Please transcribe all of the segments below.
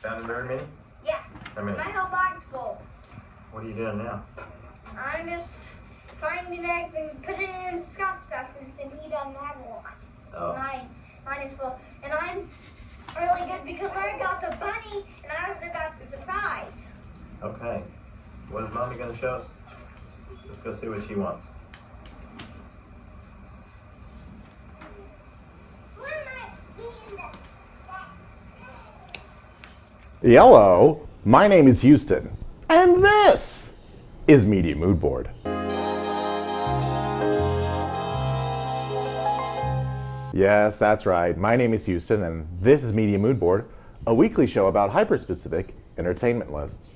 Found a bird, Minnie? Yeah. How many? My whole bag's full. What are you doing now? I'm just finding eggs and putting it in Scott's basket and he doesn't have a lot. Oh. Mine is full. And I'm really good because I got the bunny and I also got the surprise. Okay. What is Mommy going to show us? Let's go see what she wants. Hello, my name is Houston, and this is Media Mood Board. Yes, that's right. My name is Houston, and this is Media Mood Board, a weekly show about hyper-specific entertainment lists.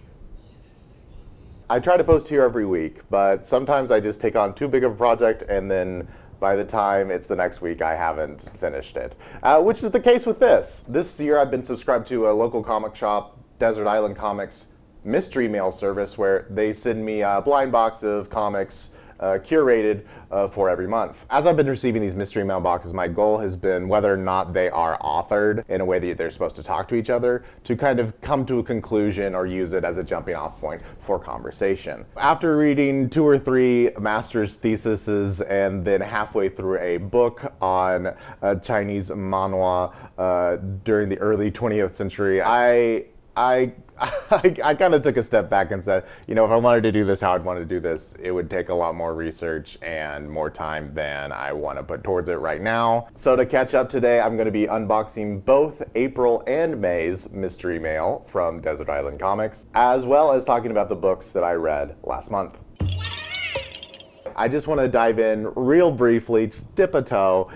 I try to post here every week, but sometimes I just take on too big of a project, and then by the time it's the next week, I haven't finished it, which is the case with this. This year, I've been subscribed to a local comic shop, Desert Island Comics mystery mail service, where they send me a blind box of comics curated for every month. As I've been receiving these mystery mail boxes, my goal has been, whether or not they are authored in a way that they're supposed to talk to each other, to kind of come to a conclusion or use it as a jumping off point for conversation. After reading 2 or 3 master's theses and then halfway through a book on Chinese manhwa during the early 20th century, I kind of took a step back and said, you know, if I wanted to do this how I'd want to do this, it would take a lot more research and more time than I want to put towards it right now. So to catch up today, I'm going to be unboxing both April and May's mystery mail from Desert Island Comics, as well as talking about the books that I read last month. I just want to dive in real briefly, just dip a toe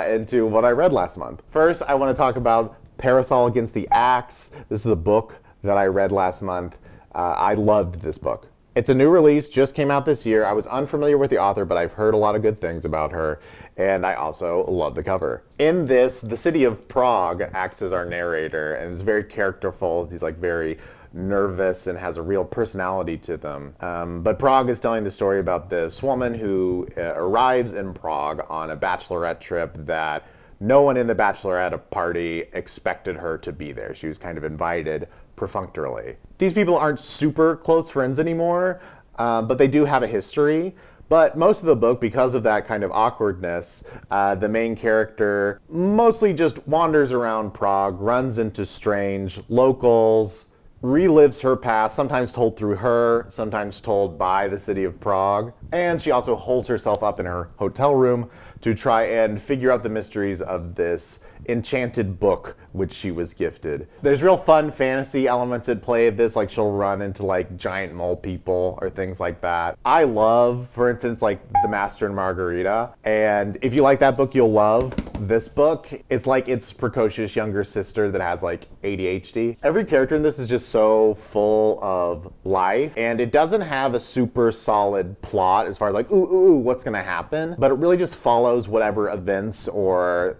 into what I read last month. First, I want to talk about Parasol Against the Axe. This is the book that I read last month. I loved this book. It's a new release, just came out this year. I was unfamiliar with the author, but I've heard a lot of good things about her, and I also love the cover. In this, the city of Prague acts as our narrator, and it's very characterful. He's like very nervous and has a real personality to them. But Prague is telling the story about this woman who arrives in Prague on a bachelorette trip that no one in the bachelorette party expected her to be there. She was kind of invited perfunctorily. These people aren't super close friends anymore, but they do have a history. But most of the book, because of that kind of awkwardness, the main character mostly just wanders around Prague, runs into strange locals, relives her past, sometimes told through her, sometimes told by the city of Prague. And she also holds herself up in her hotel room to try and figure out the mysteries of this enchanted book which she was gifted. There's real fun fantasy elements at play of this, like she'll run into like giant mole people or things like that. I love, for instance, like The Master and Margarita, and if you like that book, you'll love this book. It's like its precocious younger sister that has like ADHD. Every character in this is just so full of life, and it doesn't have a super solid plot as far as like, ooh, what's gonna happen, but it really just follows whatever events or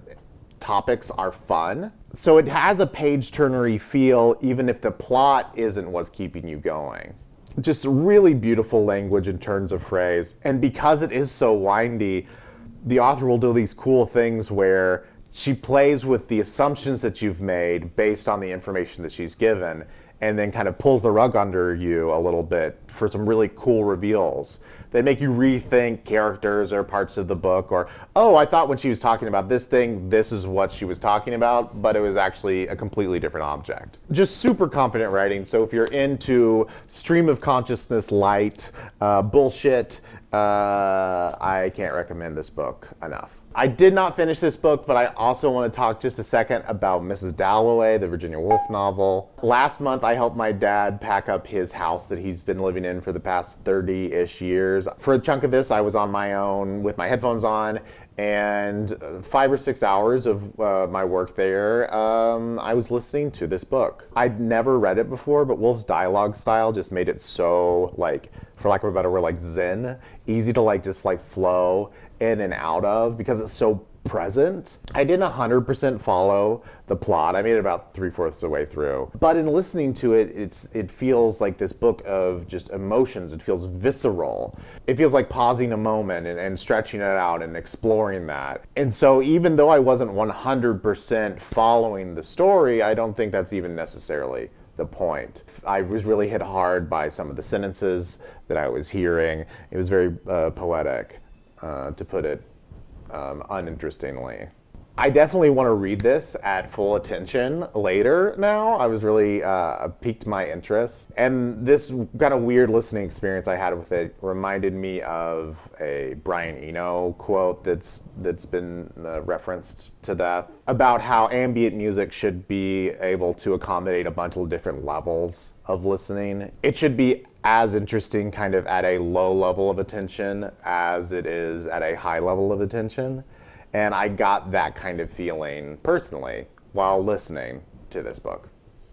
topics are fun. So it has a page-turnery feel, even if the plot isn't what's keeping you going. Just really beautiful language and turns of phrase. And because it is so windy, the author will do these cool things where she plays with the assumptions that you've made based on the information that she's given, and then kind of pulls the rug under you a little bit for some really cool reveals. They make you rethink characters or parts of the book, or, oh, I thought when she was talking about this thing, this is what she was talking about, but it was actually a completely different object. Just super confident writing, so if you're into stream of consciousness light bullshit, I can't recommend this book enough. I did not finish this book, but I also want to talk just a second about Mrs. Dalloway, the Virginia Woolf novel. Last month, I helped my dad pack up his house that he's been living in for the past 30-ish years. For a chunk of this, I was on my own with my headphones on, and 5 or 6 hours of my work there, I was listening to this book. I'd never read it before, but Woolf's dialogue style just made it so, like, for lack of a better word, like zen, easy to like just like flow in and out of, because it's so present. I didn't 100% follow the plot. I made it about 3/4 of the way through. But in listening to it, it feels like this book of just emotions. It feels visceral. It feels like pausing a moment and stretching it out and exploring that. And so even though I wasn't 100% following the story, I don't think that's even necessarily the point. I was really hit hard by some of the sentences that I was hearing. It was very poetic, to put it uninterestingly. I definitely want to read this at full attention later now. I was really piqued my interest. And this kind of weird listening experience I had with it reminded me of a Brian Eno quote that's been referenced to death about how ambient music should be able to accommodate a bunch of different levels of listening. It should be as interesting kind of at a low level of attention as it is at a high level of attention. And I got that kind of feeling personally while listening to this book.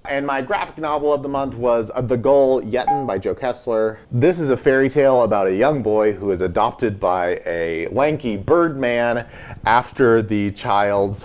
And my graphic novel of the month was The Gull Yettin by Joe Kessler. This is a fairy tale about a young boy who is adopted by a lanky bird man after the child's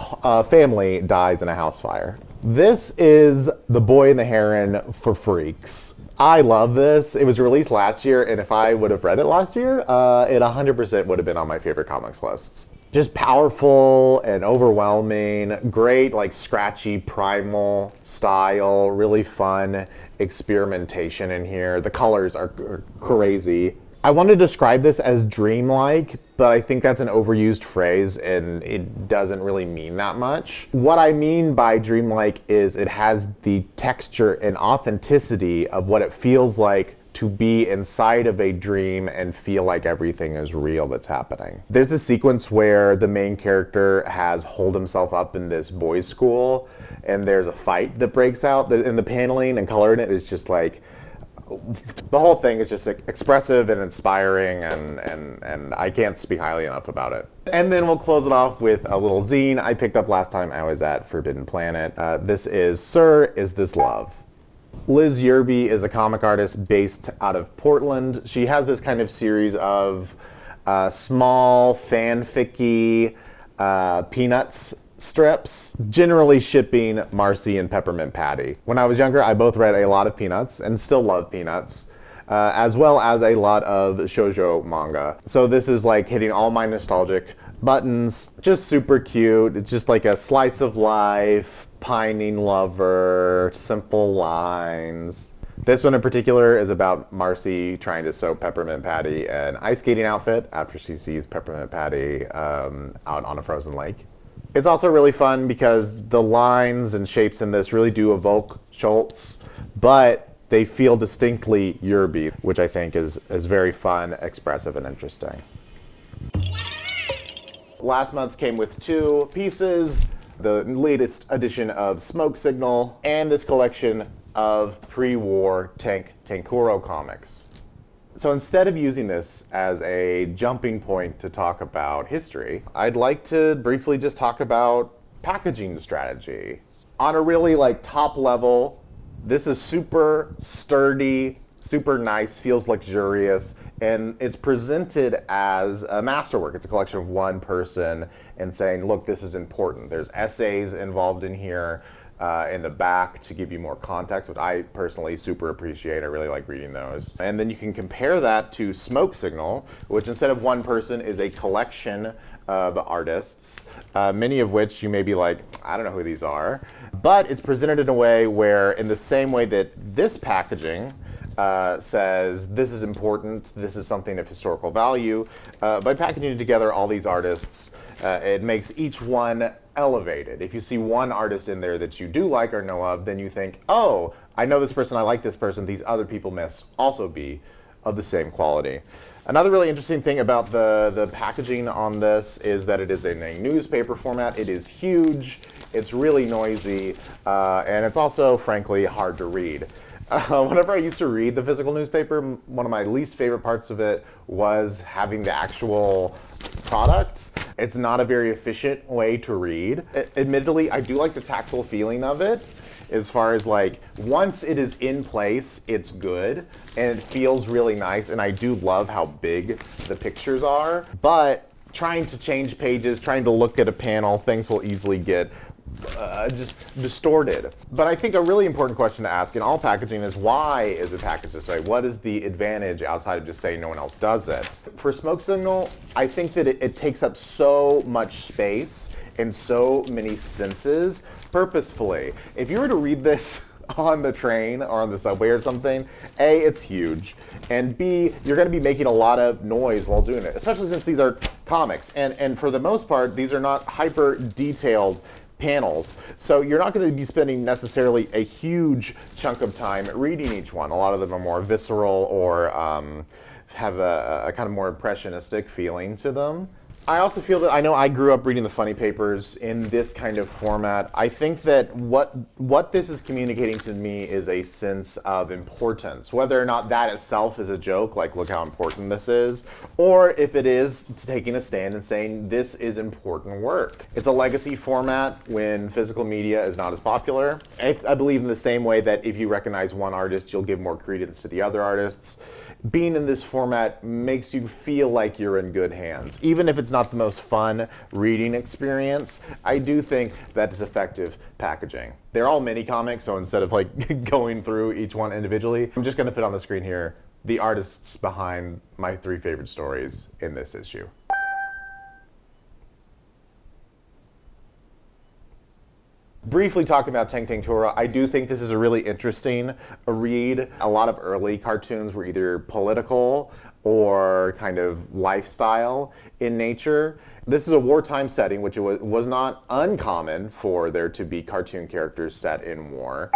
family dies in a house fire. This is The Boy and the Heron for freaks. I love this. It was released last year, and if I would have read it last year, it 100% would have been on my favorite comics lists. Just powerful and overwhelming, great like scratchy primal style, really fun experimentation in here. The colors are crazy. I want to describe this as dreamlike, but I think that's an overused phrase and it doesn't really mean that much. What I mean by dreamlike is it has the texture and authenticity of what it feels like to be inside of a dream and feel like everything is real that's happening. There's a sequence where the main character has holed himself up in this boys' school and there's a fight that breaks out, and the paneling and color in it is just like, the whole thing is just expressive and inspiring, and I can't speak highly enough about it. And then we'll close it off with a little zine I picked up last time I was at Forbidden Planet. This is Sir, Is This Love? Liz Yerby is a comic artist based out of Portland. She has this kind of series of small fanficky Peanuts strips, generally shipping Marcy and Peppermint Patty. When I was younger, I both read a lot of Peanuts and still love Peanuts, as well as a lot of shoujo manga. So this is like hitting all my nostalgic buttons. Just super cute. It's just like a slice of life, pining lover, simple lines. This one in particular is about Marcy trying to sew Peppermint Patty an ice skating outfit after she sees Peppermint Patty out on a frozen lake. It's also really fun because the lines and shapes in this really do evoke Schultz, but they feel distinctly Yerby, which I think is very fun, expressive, and interesting. Last month's came with 2 pieces, the latest edition of Smoke Signal, and this collection of pre-war Tankuro comics. So instead of using this as a jumping point to talk about history, I'd like to briefly just talk about packaging strategy. On a really like top level, this is super sturdy, super nice, feels luxurious, and it's presented as a masterwork. It's a collection of one person and saying, look, this is important. There's essays involved in here in the back to give you more context, which I personally super appreciate. I really like reading those. And then you can compare that to Smoke Signal, which instead of one person is a collection of artists, many of which you may be like, I don't know who these are. But it's presented in a way where, in the same way that this packaging says this is important, this is something of historical value, by packaging together all these artists, it makes each one elevated. If you see one artist in there that you do like or know of, then you think, oh, I know this person, I like this person, these other people must also be of the same quality. Another really interesting thing about the packaging on this is that it is in a newspaper format. It is huge, it's really noisy, and it's also, frankly, hard to read. Whenever I used to read the physical newspaper, one of my least favorite parts of it was having the actual product. It's not a very efficient way to read. Admittedly, I do like the tactile feeling of it, as far as like, once it is in place, it's good, and it feels really nice, and I do love how big the pictures are. But trying to change pages, trying to look at a panel, things will easily get just distorted. But I think a really important question to ask in all packaging is, why is it packaged this way? What is the advantage outside of just saying no one else does it? For Smoke Signal, I think that it takes up so much space and so many senses purposefully. If you were to read this on the train or on the subway or something, A, it's huge, and B, you're going to be making a lot of noise while doing it, especially since these are comics, and for the most part, these are not hyper detailed panels, so you're not going to be spending necessarily a huge chunk of time reading each one. A lot of them are more visceral or have a kind of more impressionistic feeling to them. I also feel that, I know I grew up reading the funny papers in this kind of format. I think that what this is communicating to me is a sense of importance, whether or not that itself is a joke, like look how important this is, or if it is taking a stand and saying this is important work. It's a legacy format when physical media is not as popular. I believe in the same way that if you recognize one artist, you'll give more credence to the other artists. Being in this format makes you feel like you're in good hands. Even if it's not the most fun reading experience, I do think that is effective packaging. They're all mini comics, so instead of like going through each one individually, I'm just gonna put on the screen here the artists behind my 3 favorite stories in this issue. Briefly talking about Tankuro, I do think this is a really interesting read. A lot of early cartoons were either political or kind of lifestyle in nature. This is a wartime setting, which was not uncommon for there to be cartoon characters set in war.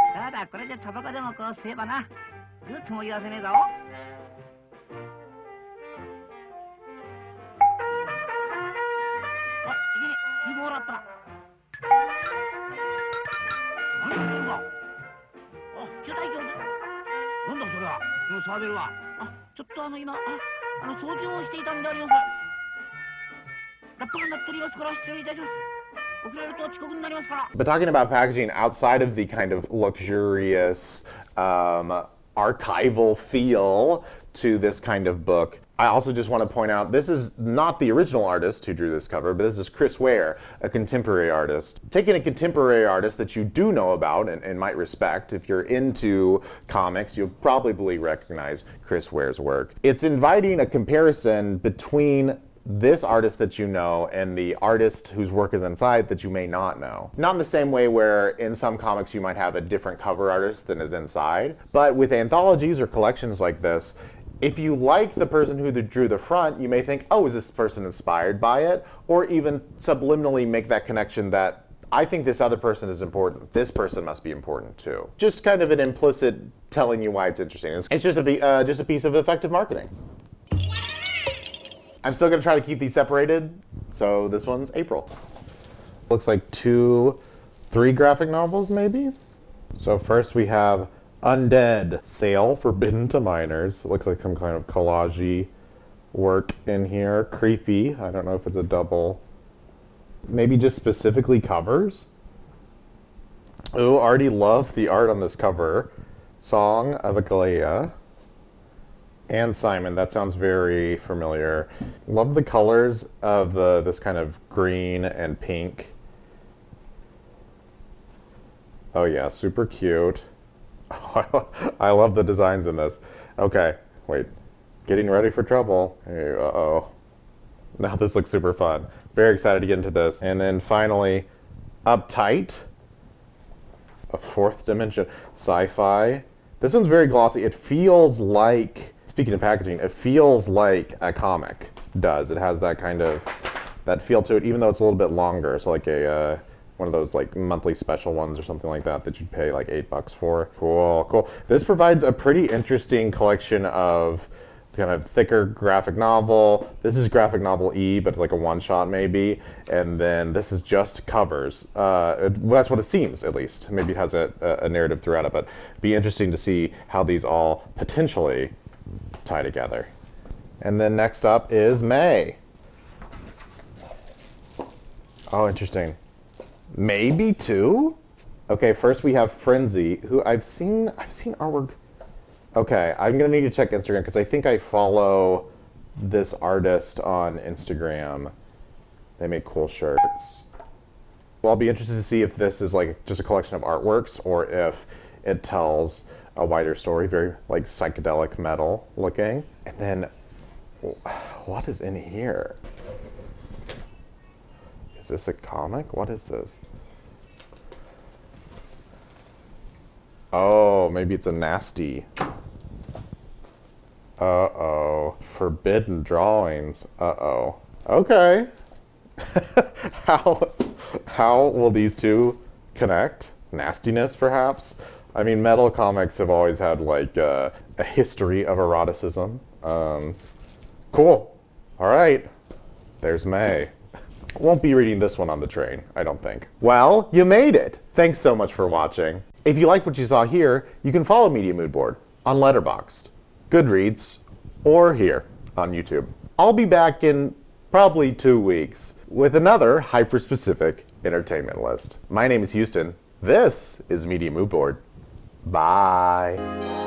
But talking about packaging outside of the kind of luxurious archival feel to this kind of book, I also just want to point out, this is not the original artist who drew this cover, but this is Chris Ware, a contemporary artist. Taking a contemporary artist that you do know about and might respect, if you're into comics, you'll probably recognize Chris Ware's work. It's inviting a comparison between this artist that you know and the artist whose work is inside that you may not know. Not in the same way where in some comics you might have a different cover artist than is inside, but with anthologies or collections like this, if you like the person who drew the front, you may think, oh, is this person inspired by it? Or even subliminally make that connection that I think this other person is important. This person must be important too. Just kind of an implicit telling you why it's interesting. It's just a piece of effective marketing. I'm still gonna try to keep these separated. So this one's April. Looks like 3 graphic novels maybe? So first we have Undead, Sale Forbidden to Minors. It looks like some kind of collage-y work in here. Creepy. I don't know if it's a double. Maybe just specifically covers. Ooh, already love the art on this cover. Song of Aglaia. And Simon, that sounds very familiar. Love the colors of this kind of green and pink. Oh yeah, super cute. I love the designs in this. Okay, wait. Getting ready for trouble. Hey, uh-oh. Now this looks super fun. Very excited to get into this. And then finally, Uptight. A 4th dimension. Sci-fi. This one's very glossy. It feels like, speaking of packaging, it feels like a comic does. It has that kind of, that feel to it, even though it's a little bit longer. So like a, one of those like monthly special ones or something like that that you'd pay like $8 for. Cool, cool. This provides a pretty interesting collection of kind of thicker graphic novel. This is graphic novel E, but it's like a one-shot maybe. And then this is just covers. Well, that's what it seems, at least. Maybe it has a narrative throughout it, but it'd be interesting to see how these all potentially tie together. And then next up is May. Oh, interesting. Maybe 2? Okay, first we have Frenzy, who I've seen artwork. Okay, I'm gonna need to check Instagram because I think I follow this artist on Instagram. They make cool shirts. Well, I'll be interested to see if this is like just a collection of artworks or if it tells a wider story, very like psychedelic metal looking. And then, what is in here? Is this a comic? What is this? Oh, maybe it's a nasty. Uh-oh. Forbidden drawings. Uh-oh. Okay. How will these two connect? Nastiness, perhaps? I mean, metal comics have always had, like, a history of eroticism. Cool. All right. There's May. Won't be reading this one on the train, I don't think. Well, you made it. Thanks so much for watching. If you like what you saw here, you can follow Media Mood Board on Letterboxd, Goodreads, or here on YouTube. I'll be back in probably 2 weeks with another hyper-specific entertainment list. My name is Houston. This is Media Mood Board. Bye.